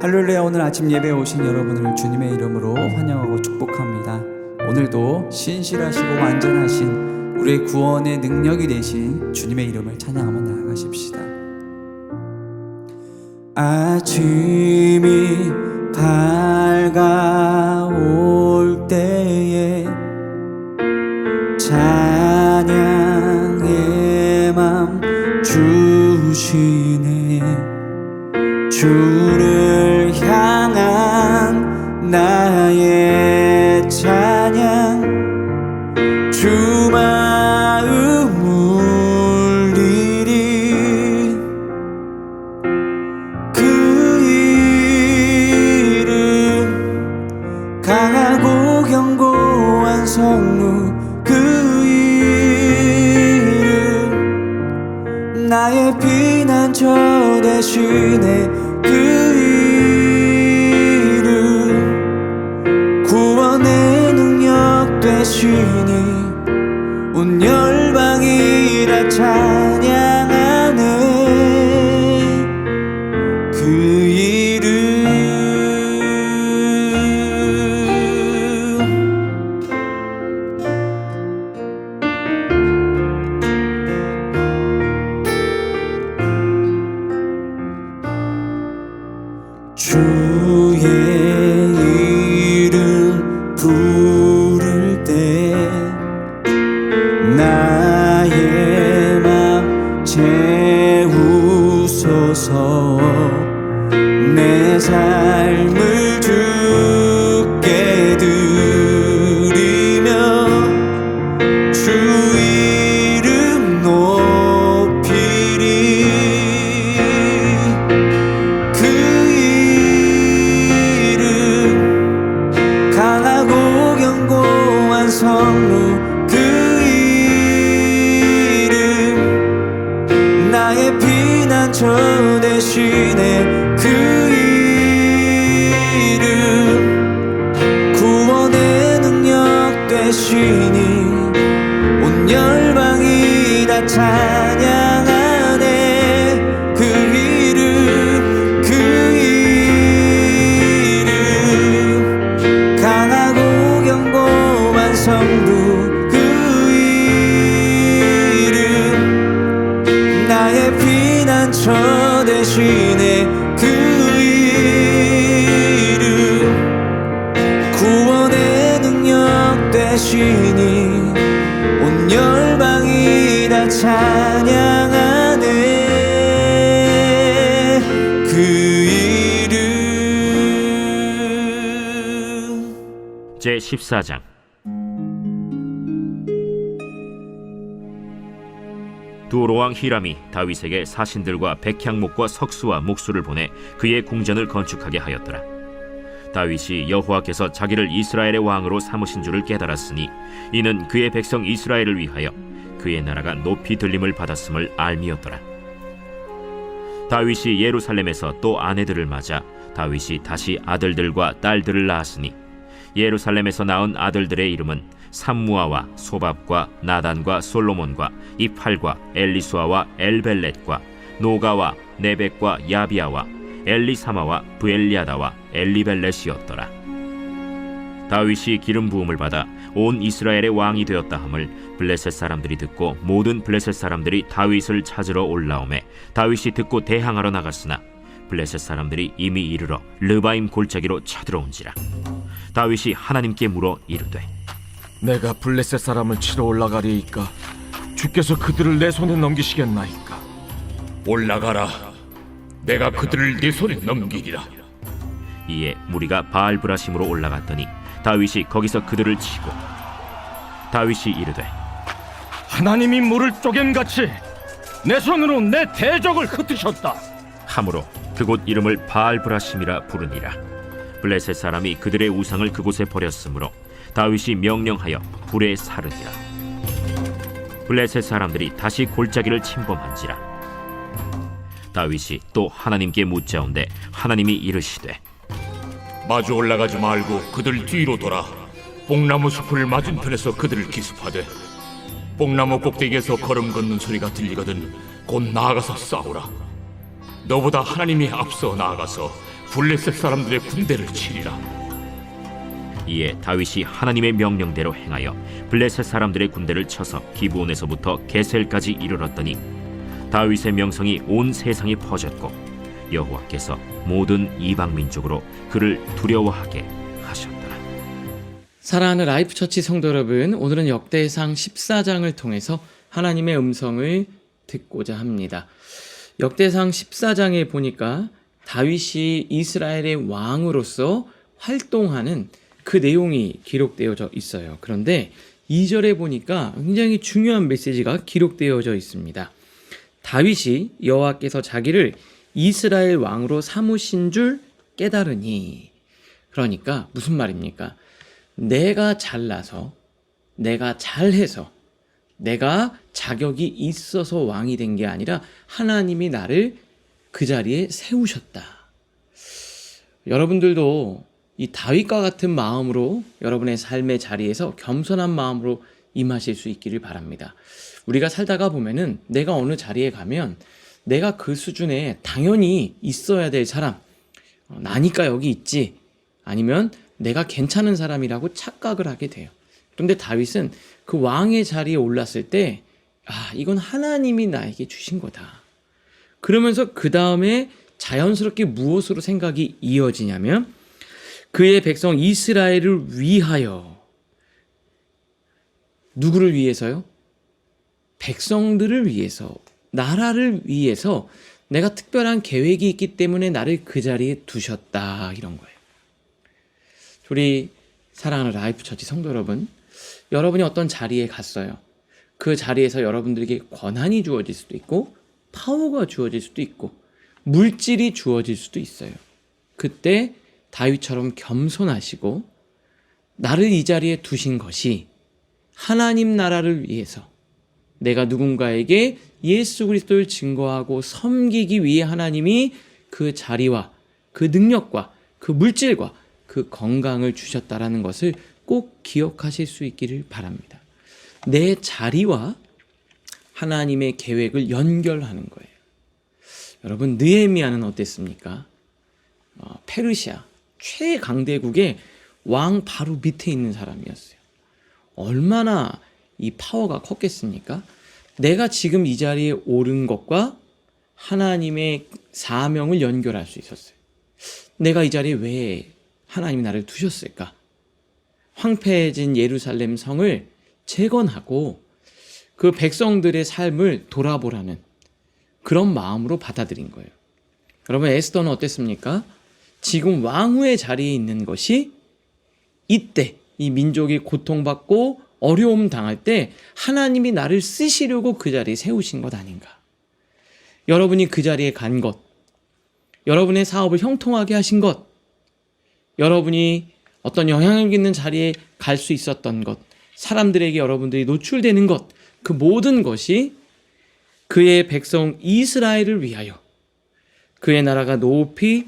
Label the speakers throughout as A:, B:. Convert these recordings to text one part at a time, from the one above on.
A: 할렐루야. 오늘 아침 예배에 오신 여러분을 주님의 이름으로 환영하고 축복합니다. 오늘도 신실하시고 완전하신 우리의 구원의 능력이 되신 주님의 이름을 찬양하며 나아가십시다. 아침이 밝아올 때에 찬양의 맘 주시네. 주를 향한 나의 찬양, 주 마음 울리리. 그 이름 강하고 견고한 성루, 그 이름 나의 피난처 되시네. 그 이름 구원의 능력 되시니 온 열방이 다 찬양하네. 그 이름 주의 이름 부를 때 나의 맘 채우소서. 내 삶을 주께 드리며 주 이름 높이리. 그 이름 강하고 견고한 성루, 그 이름 나의 피난처 되시네. 그 이름 구원의 능력 되시니 온 열방이 다 찬양하네. 그 이름 강하고 견고한 성루, 그 이름 나의 피난처 되시네. 그 이름 구원의 능력 되시니 온 열방이 다 찬양하네. 그 이름.
B: 제14장. 두로왕 히람이 다윗에게 사신들과 백향목과 석수와 목수를 보내 그의 궁전을 건축하게 하였더라. 다윗이 여호와께서 자기를 이스라엘의 왕으로 삼으신 줄을 깨달았으니 이는 그의 백성 이스라엘을 위하여 그의 나라가 높이 들림을 받았음을 알미었더라. 다윗이 예루살렘에서 또 아내들을 맞아 다윗이 다시 아들들과 딸들을 낳았으니 예루살렘에서 낳은 아들들의 이름은 삼무아와 소밥과 나단과 솔로몬과 이팔과 엘리수아와 엘벨렛과 노가와 네벡과 야비아와 엘리사마와 브엘리아다와 엘리벨렛이었더라. 다윗이 기름 부음을 받아 온 이스라엘의 왕이 되었다 함을 블레셋 사람들이 듣고 모든 블레셋 사람들이 다윗을 찾으러 올라오매 다윗이 듣고 대항하러 나갔으나 블레셋 사람들이 이미 이르러 르바임 골짜기로 쳐들어온지라. 다윗이 하나님께 물어 이르되,
C: 내가 블레셋 사람을 치러 올라가리이까 주께서 그들을 내 손에 넘기시겠나이까?
D: 올라가라. 내가 그들을 네 손에 넘기리라.
B: 이에 무리가 바알브라심으로 올라갔더니 다윗이 거기서 그들을 치고, 다윗이 이르되,
C: 하나님이 물을 쪼갬같이 내 손으로 내 대적을 흩으셨다
B: 함으로 그곳 이름을 바알브라심이라 부르니라. 블레셋 사람이 그들의 우상을 그곳에 버렸으므로 다윗이 명령하여 불에 사르니라. 블레셋 사람들이 다시 골짜기를 침범한지라. 다윗이 또 하나님께 묻자온데 하나님이 이르시되,
D: 마주 올라가지 말고 그들 뒤로 돌아 뽕나무 숲을 맞은편에서 그들을 기습하되 뽕나무 꼭대기에서 걸음 걷는 소리가 들리거든 곧 나아가서 싸우라. 너보다 하나님이 앞서 나아가서 블레셋 사람들의 군대를 치리라.
B: 이에 다윗이 하나님의 명령대로 행하여 블레셋 사람들의 군대를 쳐서 기브온에서부터 게셀까지 이르렀더니 다윗의 명성이 온 세상에 퍼졌고 여호와께서 모든 이방 민족으로 그를 두려워하게 하셨더라.
E: 사랑하는 라이프처치 성도 여러분, 오늘은 역대상 14장을 통해서 하나님의 음성을 듣고자 합니다. 역대상 14장에 보니까 다윗이 이스라엘의 왕으로서 활동하는 그 내용이 기록되어져 있어요. 그런데 2절에 보니까 굉장히 중요한 메시지가 기록되어져 있습니다. 다윗이 여호와께서 자기를 이스라엘 왕으로 삼으신 줄 깨달으니. 그러니까 무슨 말입니까? 내가 잘나서, 내가 잘해서, 내가 자격이 있어서 왕이 된 게 아니라 하나님이 나를 그 자리에 세우셨다. 여러분들도 이 다윗과 같은 마음으로 여러분의 삶의 자리에서 겸손한 마음으로 임하실 수 있기를 바랍니다. 우리가 살다가 보면은 내가 어느 자리에 가면 내가 그 수준에 당연히 있어야 될 사람, 나니까 여기 있지, 아니면 내가 괜찮은 사람이라고 착각을 하게 돼요. 그런데 다윗은 그 왕의 자리에 올랐을 때 이건 하나님이 나에게 주신 거다. 그러면서 그 다음에 자연스럽게 무엇으로 생각이 이어지냐면 그의 백성 이스라엘을 위하여. 누구를 위해서요? 백성들을 위해서, 나라를 위해서 내가 특별한 계획이 있기 때문에 나를 그 자리에 두셨다, 이런 거예요. 우리 사랑하는 라이프처치 성도 여러분, 여러분이 어떤 자리에 갔어요. 그 자리에서 여러분들에게 권한이 주어질 수도 있고 파워가 주어질 수도 있고 물질이 주어질 수도 있어요. 그때 다윗처럼 겸손하시고 나를 이 자리에 두신 것이 하나님 나라를 위해서, 내가 누군가에게 예수 그리스도를 증거하고 섬기기 위해 하나님이 그 자리와 그 능력과 그 물질과 그 건강을 주셨다라는 것을 꼭 기억하실 수 있기를 바랍니다. 내 자리와 하나님의 계획을 연결하는 거예요. 여러분, 느헤미야는 어땠습니까? 페르시아 최강대국의 왕 바로 밑에 있는 사람이었어요. 얼마나 이 파워가 컸겠습니까? 내가 지금 이 자리에 오른 것과 하나님의 사명을 연결할 수 있었어요. 내가 이 자리에 왜 하나님이 나를 두셨을까? 황폐해진 예루살렘 성을 재건하고 그 백성들의 삶을 돌아보라는 그런 마음으로 받아들인 거예요. 여러분, 에스더는 어땠습니까? 지금 왕후의 자리에 있는 것이 이때 이 민족이 고통받고 어려움 당할 때 하나님이 나를 쓰시려고 그 자리에 세우신 것 아닌가. 여러분이 그 자리에 간 것, 여러분의 사업을 형통하게 하신 것, 여러분이 어떤 영향력 있는 자리에 갈 수 있었던 것, 사람들에게 여러분들이 노출되는 것, 그 모든 것이 그의 백성 이스라엘을 위하여 그의 나라가 높이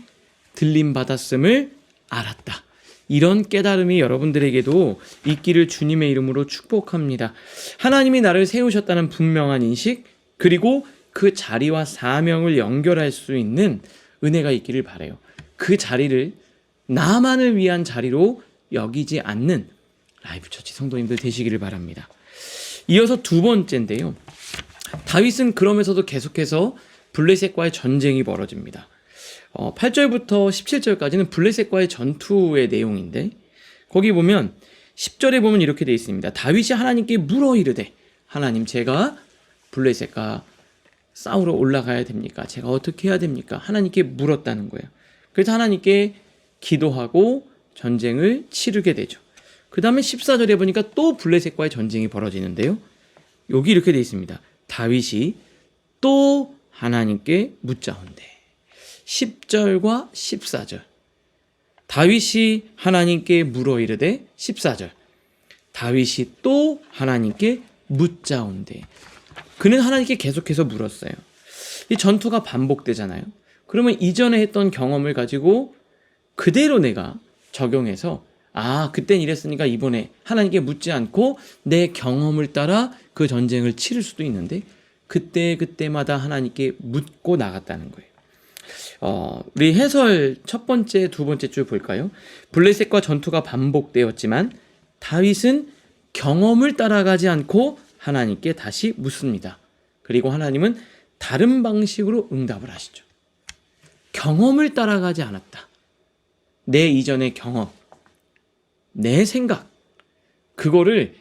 E: 들림받았음을 알았다. 이런 깨달음이 여러분들에게도 있기를 주님의 이름으로 축복합니다. 하나님이 나를 세우셨다는 분명한 인식, 그리고 그 자리와 사명을 연결할 수 있는 은혜가 있기를 바라요. 그 자리를 나만을 위한 자리로 여기지 않는 라이프처치 성도님들 되시기를 바랍니다. 이어서 두 번째인데요. 다윗은 그러면서도 계속해서 블레셋과의 전쟁이 벌어집니다. 8절부터 17절까지는 블레셋과의 전투의 내용인데, 거기 보면 10절에 보면 이렇게 되어 있습니다. 다윗이 하나님께 물어 이르되, 하나님, 제가 블레셋과 싸우러 올라가야 됩니까? 제가 어떻게 해야 됩니까? 하나님께 물었다는 거예요. 그래서 하나님께 기도하고 전쟁을 치르게 되죠. 그 다음에 14절에 보니까 또 블레셋과의 전쟁이 벌어지는데요. 여기 이렇게 되어 있습니다. 다윗이 또 하나님께 묻자온대. 10절과 14절. 다윗이 하나님께 물어 이르되, 14절. 다윗이 또 하나님께 묻자온대. 그는 하나님께 계속해서 물었어요. 이 전투가 반복되잖아요. 그러면 이전에 했던 경험을 가지고 그대로 내가 적용해서, 그땐 이랬으니까 이번에 하나님께 묻지 않고 내 경험을 따라 그 전쟁을 치를 수도 있는데, 그때마다 하나님께 묻고 나갔다는 거예요. 우리 해설 첫 번째, 두 번째 줄 볼까요? 블레셋과 전투가 반복되었지만 다윗은 경험을 따라가지 않고 하나님께 다시 묻습니다. 그리고 하나님은 다른 방식으로 응답을 하시죠. 경험을 따라가지 않았다. 내 이전의 경험, 내 생각, 그거를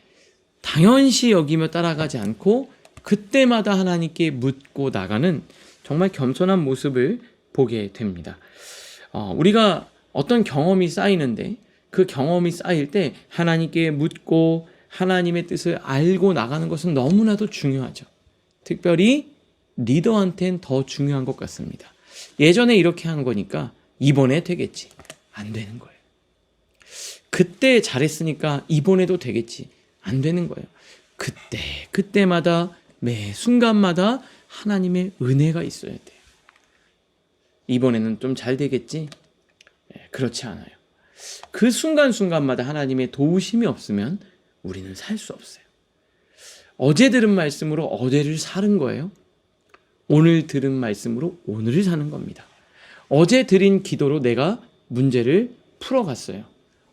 E: 당연시 여기며 따라가지 않고 그때마다 하나님께 묻고 나가는 정말 겸손한 모습을 보게 됩니다. 우리가 어떤 경험이 쌓이는데 그 경험이 쌓일 때 하나님께 묻고 하나님의 뜻을 알고 나가는 것은 너무나도 중요하죠. 특별히 리더한테는 더 중요한 것 같습니다. 예전에 이렇게 한 거니까 이번에 되겠지. 안 되는 거예요. 그때 잘했으니까 이번에도 되겠지. 안 되는 거예요. 그때마다 매 순간마다 하나님의 은혜가 있어야 돼요. 이번에는 좀 잘 되겠지? 그렇지 않아요. 그 순간순간마다 하나님의 도우심이 없으면 우리는 살 수 없어요. 어제 들은 말씀으로 어제를 사는 거예요. 오늘 들은 말씀으로 오늘을 사는 겁니다. 어제 드린 기도로 내가 문제를 풀어갔어요.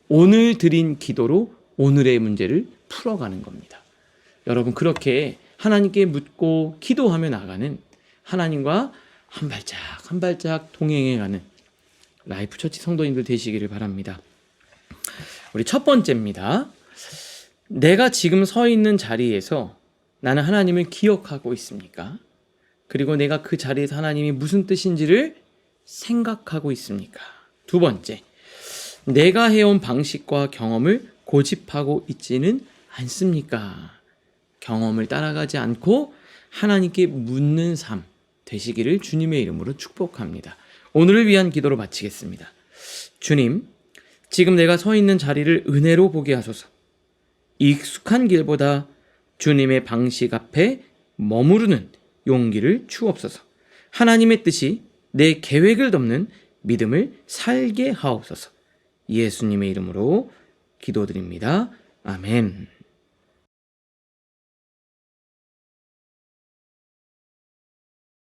E: 오늘 드린 기도로 오늘의 문제를 풀어가는 겁니다. 여러분, 그렇게 하나님께 묻고 기도하며 나가는, 하나님과 한 발짝 한 발짝 동행해가는 라이프 처치 성도님들 되시기를 바랍니다. 우리 첫 번째입니다. 내가 지금 서 있는 자리에서 나는 하나님을 기억하고 있습니까? 그리고 내가 그 자리에서 하나님이 무슨 뜻인지를 생각하고 있습니까? 두 번째, 내가 해온 방식과 경험을 고집하고 있지는 않습니까? 경험을 따라가지 않고 하나님께 묻는 삶 되시기를 주님의 이름으로 축복합니다. 오늘을 위한 기도로 마치겠습니다. 주님, 지금 내가 서 있는 자리를 은혜로 보게 하소서. 익숙한 길보다 주님의 방식 앞에 머무르는 용기를 주옵소서. 하나님의 뜻이 내 계획을 덮는 믿음을 살게 하옵소서. 예수님의 이름으로 기도드립니다. 아멘.